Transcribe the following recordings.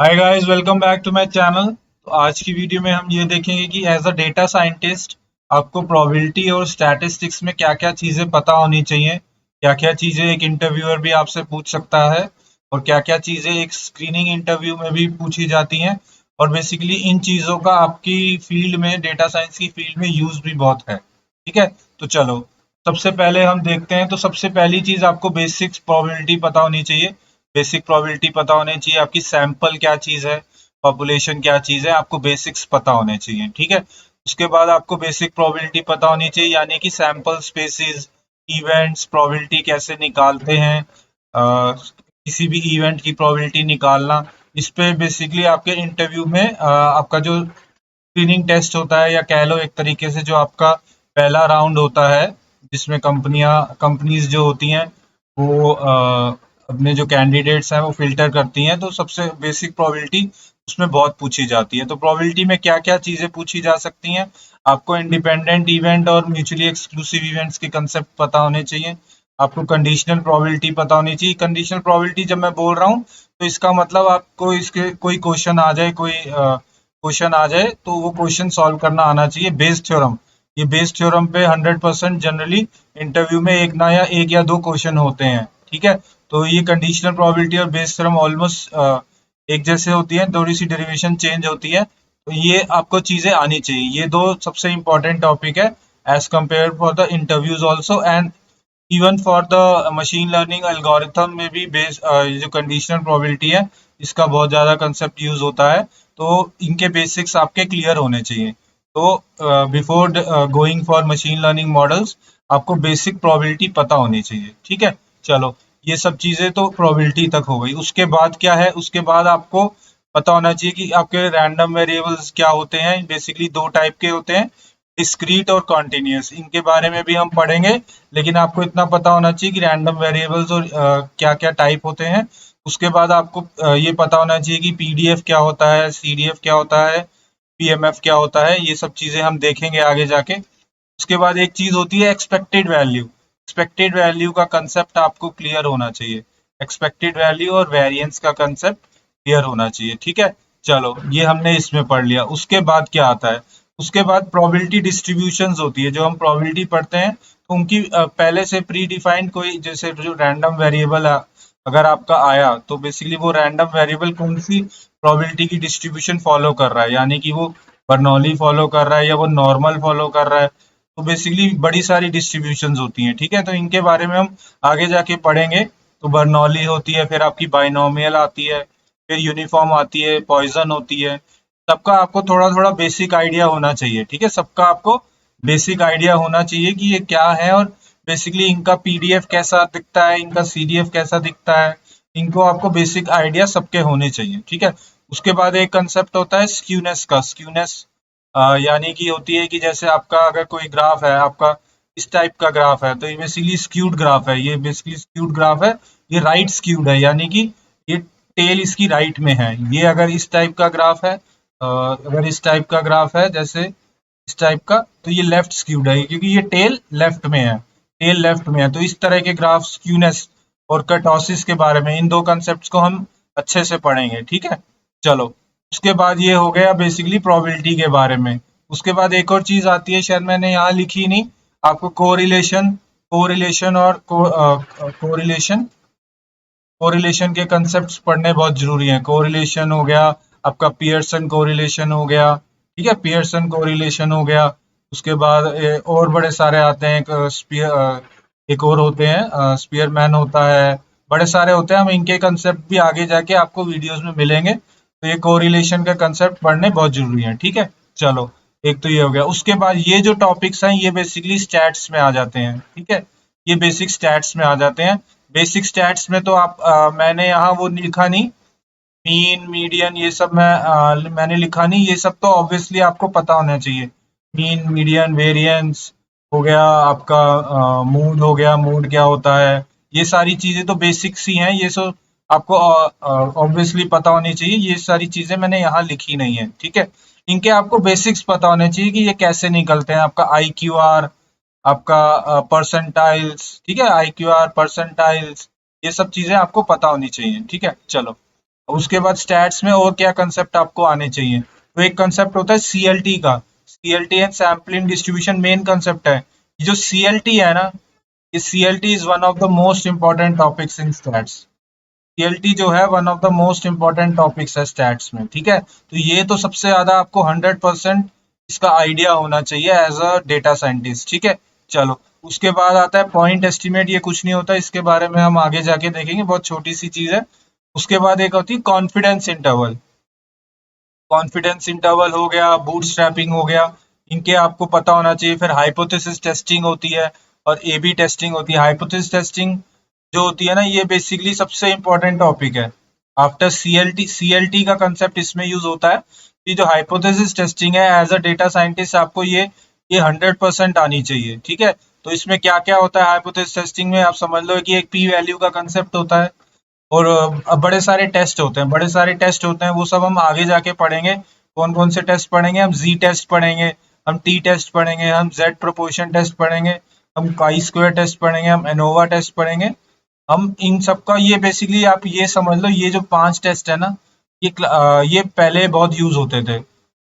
Hi guys, welcome back to my channel. तो आज की वीडियो में हम ये देखेंगे कि एज अ डेटा साइंटिस्ट आपको प्रोबेबिलिटी और स्टैटिस्टिक्स में क्या क्या चीज़ें पता होनी चाहिए, क्या क्या चीज़ें एक इंटरव्यूअर भी आपसे पूछ सकता है और क्या क्या चीज़ें एक स्क्रीनिंग इंटरव्यू में भी पूछी जाती हैं। और बेसिकली इन चीज़ों का आपकी फील्ड में, डेटा साइंस की फील्ड में यूज़ भी बहुत है। ठीक है, तो चलो सबसे पहले हम देखते हैं। तो सबसे पहली चीज़, आपको बेसिक्स प्रोबेबिलिटी पता होनी चाहिए। बेसिक प्रोबेबिलिटी पता होनी चाहिए, आपकी सैंपल क्या चीज़ है, पॉपुलेशन क्या चीज़ है, आपको बेसिक्स पता होने चाहिए। ठीक है, उसके बाद आपको बेसिक प्रोबेबिलिटी पता होनी चाहिए, यानी कि सैंपल स्पेसिस, इवेंट्स, प्रोबेबिलिटी कैसे निकालते हैं, किसी भी इवेंट की प्रोबेबिलिटी निकालना। इस पे बेसिकली आपके इंटरव्यू में आपका जो स्क्रीनिंग टेस्ट होता है, या कह लो एक तरीके से जो आपका पहला राउंड होता है, जिसमें कंपनीज जो होती हैं वो अपने जो कैंडिडेट्स हैं वो फिल्टर करती हैं। तो सबसे बेसिक प्रोबेबिलिटी उसमें बहुत पूछी जाती है। तो प्रोबेबिलिटी में क्या क्या चीज़ें पूछी जा सकती हैं, आपको इंडिपेंडेंट इवेंट और म्यूचुअली एक्सक्लूसिव इवेंट्स के कंसेप्ट पता होने चाहिए। आपको कंडीशनल प्रोबेबिलिटी पता होनी चाहिए। कंडीशनल प्रोबेबिलिटी जब मैं बोल रहा हूँ तो इसका मतलब आपको इसके कोई क्वेश्चन आ जाए, क्वेश्चन आ जाए तो वो क्वेश्चन सॉल्व करना आना चाहिए। बेस थ्योरम, ये बेस थ्योरम पे 100% जनरली इंटरव्यू में एक या दो क्वेश्चन होते हैं। ठीक है, तो ये कंडीशनल प्रोबेबिलिटी और बेस थ्योरम ऑलमोस्ट एक जैसे होती है, थोड़ी सी डेरिवेशन चेंज होती है। तो ये आपको चीजें आनी चाहिए। ये दो सबसे इंपॉर्टेंट टॉपिक है as compare for the interviews also, and even for the machine learning algorithm में भी ये जो कंडीशनल प्रोबेबिलिटी है, इसका बहुत ज़्यादा कंसेप्ट यूज होता है। तो इनके बेसिक्स आपके क्लियर होने चाहिए। तो before going for machine learning models, आपको बेसिक प्रोबेबिलिटी पता होनी चाहिए। ठीक है, चलो ये सब चीज़ें तो प्रोबेबिलिटी तक हो गई। उसके बाद क्या है, उसके बाद आपको पता होना चाहिए कि आपके रैंडम वेरिएबल्स क्या होते हैं। बेसिकली दो टाइप के होते हैं, डिस्क्रीट और कॉन्टिन्यूस। इनके बारे में भी हम पढ़ेंगे, लेकिन आपको इतना पता होना चाहिए कि रैंडम वेरिएबल्स और क्या क्या टाइप होते हैं। उसके बाद आपको ये पता होना चाहिए कि पीडीएफ क्या होता है, सीडीएफ क्या होता है, पीएमएफ क्या होता है। ये सब चीज़ें हम देखेंगे आगे जाके। उसके बाद एक चीज़ होती है एक्सपेक्टेड वैल्यू। एक्सपेक्टेड वैल्यू का कंसेप्ट आपको क्लियर होना चाहिए। एक्सपेक्टेड वैल्यू और वेरिएंस का कंसेप्ट क्लियर होना चाहिए। ठीक है, चलो ये हमने इसमें पढ़ लिया। उसके बाद क्या आता है, उसके बाद प्रोबेबिलिटी डिस्ट्रीब्यूशंस होती है। जो हम प्रोबेबिलिटी पढ़ते हैं तो उनकी पहले से प्री डिफाइंड कोई, जैसे जो रैंडम वेरिएबल अगर आपका आया, तो बेसिकली वो रैंडम वेरिएबल कौन सी प्रोबेबिलिटी की डिस्ट्रीब्यूशन फॉलो कर रहा है, यानी कि वो बर्नौली फॉलो कर रहा है या वो नॉर्मल फॉलो कर रहा है। तो बेसिकली बड़ी सारी डिस्ट्रीब्यूशंस होती हैं। ठीक है, तो इनके बारे में हम आगे जाके पढ़ेंगे। तो बर्नौली होती है, फिर आपकी बाइनोमियल आती है, फिर यूनिफॉर्म आती है, पॉइजन होती है। सबका आपको थोड़ा थोड़ा बेसिक आइडिया होना चाहिए। ठीक है, सबका आपको बेसिक आइडिया होना चाहिए कि ये क्या है, और बेसिकली इनका पीडीएफ कैसा दिखता है, इनका सीडीएफ कैसा दिखता है। इनको आपको बेसिक आइडिया सबके होने चाहिए। ठीक है, उसके बाद एक कंसेप्ट होता है स्क्यूनेस का। स्क्यूनेस यानी कि होती है कि जैसे आपका अगर कोई ग्राफ है, आपका इस टाइप का ग्राफ है, तो ये बेसिकली स्क्यूड ग्राफ है। ये बेसिकली स्क्यूड ग्राफ है, ये राइट स्क्यूड है, यानी कि ये टेल इसकी राइट में है। ये अगर इस टाइप का ग्राफ है, अगर इस टाइप का ग्राफ है, जैसे इस टाइप का, तो ये लेफ्ट स्क्यूड है, क्योंकि ये टेल लेफ्ट में है। टेल लेफ्ट में है, तो इस तरह के ग्राफ, स्क्यूनेस और कर्टोसिस के बारे में, इन दो कंसेप्ट को हम अच्छे से पढ़ेंगे। ठीक है, चलो उसके बाद ये हो गया बेसिकली प्रोबेबिलिटी के बारे में। उसके बाद एक और चीज आती है, शायद मैंने यहाँ लिखी नहीं, आपको कोरिलेशन। कोरिलेशन और कोरिलेशन कोरिलेशन के कंसेप्ट्स पढ़ने बहुत जरूरी हैं। कोरिलेशन हो गया आपका, पियर्सन कोरिलेशन हो गया। ठीक है, पियर्सन कोरिलेशन हो गया। उसके बाद और बड़े सारे आते हैं, एक और होते हैं, स्पीयरमैन होता है। बड़े सारे होते हैं, हम इनके कंसेप्ट भी आगे जाके आपको वीडियोस में मिलेंगे। तो ये कोरिलेशन का कंसेप्ट पढ़ने बहुत जरूरी है। ठीक है, चलो एक तो ये हो गया। उसके बाद ये जो टॉपिक्स हैं, ये बेसिकली स्टैट्स में आ जाते हैं। ठीक है, ये बेसिक स्टैट्स में आ जाते हैं। बेसिक स्टैट्स में तो मैंने यहाँ वो लिखा नहीं, मीन मीडियन ये सब मैंने लिखा नहीं। ये सब तो ऑब्वियसली आपको पता होना चाहिए। मीन, मीडियन, वेरिएंस हो गया आपका, मूड हो गया, मूड क्या होता है। ये सारी चीजें तो बेसिक्स ही हैं। ये सब आपको ऑब्वियसली पता होनी चाहिए। ये सारी चीजें मैंने यहाँ लिखी नहीं है। ठीक है, इनके आपको बेसिक्स पता होने चाहिए कि ये कैसे निकलते हैं। आपका आई क्यू आर, आपका परसेंटाइल्स, ठीक है, आई क्यू आर, परसेंटाइल्स, ये सब चीजें आपको पता होनी चाहिए। ठीक है, चलो उसके बाद स्टैट्स में और क्या कंसेप्ट आपको आने चाहिए, तो एक कंसेप्ट होता है सीएलटी का, CLT and sampling distribution main concept है। ये जो सीएलटी है ना, ये CLT is one of the most important topics in stats. CLT जो है one of the most important topics है स्टैट्स में, ठीक है। तो ये तो सबसे ज्यादा आपको 100% इसका आइडिया होना चाहिए एज अ डेटा साइंटिस्ट, ठीक है। चलो, उसके बाद आता है पॉइंट एस्टिमेट। ये कुछ नहीं होता, इसके बारे में हम आगे जाके देखेंगे, बहुत छोटी सी चीज है। उसके बाद एक होती है कॉन्फिडेंस इंटरवल। कॉन्फिडेंस इंटरवल हो गया, बूटस्ट्रैपिंग हो गया, इनके आपको पता होना चाहिए। फिर हाइपोथेसिस टेस्टिंग होती है और ए बी टेस्टिंग होती है। हाइपोथेसिस टेस्टिंग जो होती है ना, ये बेसिकली सबसे इंपॉर्टेंट टॉपिक है आफ्टर सीएलटी। सीएलटी का कंसेप्ट इसमें यूज होता है कि जो हाइपोथेसिस टेस्टिंग है, एज अ डेटा साइंटिस्ट आपको ये 100% आनी चाहिए, ठीक है। तो इसमें क्या क्या होता है हाइपोथेसिस टेस्टिंग में, आप समझ लो कि एक पी वैल्यू का कंसेप्ट होता है, और बड़े सारे टेस्ट होते हैं, बड़े सारे टेस्ट होते हैं, वो सब हम आगे जाके पढ़ेंगे। कौन कौन से टेस्ट पढ़ेंगे, हम जी टेस्ट पढ़ेंगे, हम टी टेस्ट पढ़ेंगे, हम जेड प्रोपोर्शन टेस्ट पढ़ेंगे, हम काई स्क्वायर टेस्ट पढ़ेंगे, हम एनोवा टेस्ट पढ़ेंगे। हम इन सब का ये बेसिकली आप ये समझ लो, ये जो 5 टेस्ट है ना, ये पहले बहुत यूज होते थे।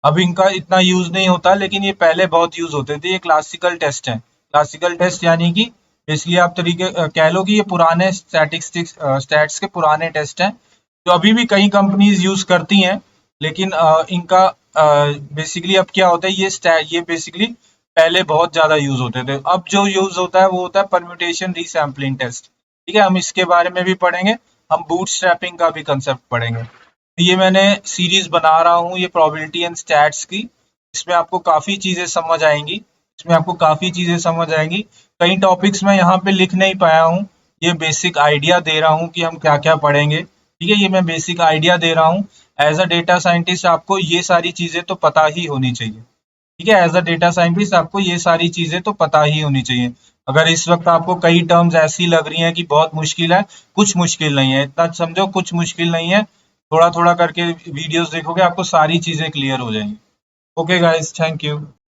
अब इनका इतना यूज नहीं होता, लेकिन ये पहले बहुत यूज होते थे। ये क्लासिकल टेस्ट है। क्लासिकल टेस्ट यानी कि इसलिए आप कह लो कि ये पुराने स्टैटिस्टिक्स स्टैट्स के पुराने टेस्ट हैं, जो अभी भी कई कंपनीज यूज करती हैं। लेकिन इनका बेसिकली अब क्या होता है, ये बेसिकली पहले बहुत ज्यादा यूज होते थे। अब जो यूज होता है वो होता है परम्यूटेशन रीसैम्पलिंग टेस्ट, ठीक है। हम इसके बारे में भी पढ़ेंगे, हम बूटस्ट्रैपिंग का भी कंसेप्ट पढ़ेंगे। तो ये मैंने सीरीज बना रहा हूँ, ये प्रोबेबिलिटी एंड स्टैट्स की। इसमें आपको काफी चीजें समझ आएंगी, इसमें आपको काफी चीजें समझ आएंगी। कई टॉपिक्स मैं यहाँ पे लिख नहीं पाया हूँ, ये बेसिक आइडिया दे रहा हूँ कि हम क्या क्या पढ़ेंगे, ठीक है। ये मैं बेसिक आइडिया दे रहा हूँ। एज अ डेटा साइंटिस्ट आपको ये सारी चीजें तो पता ही होनी चाहिए, ठीक है। एज अ डेटा साइंटिस्ट आपको ये सारी चीजें तो पता ही होनी चाहिए। अगर इस वक्त आपको कई टर्म्स ऐसी लग रही हैं कि बहुत मुश्किल है, कुछ मुश्किल नहीं है, इतना समझो कुछ मुश्किल नहीं है। थोड़ा थोड़ा करके वीडियोस देखोगे, आपको सारी चीजें क्लियर हो जाएंगी। Okay guys, thank you.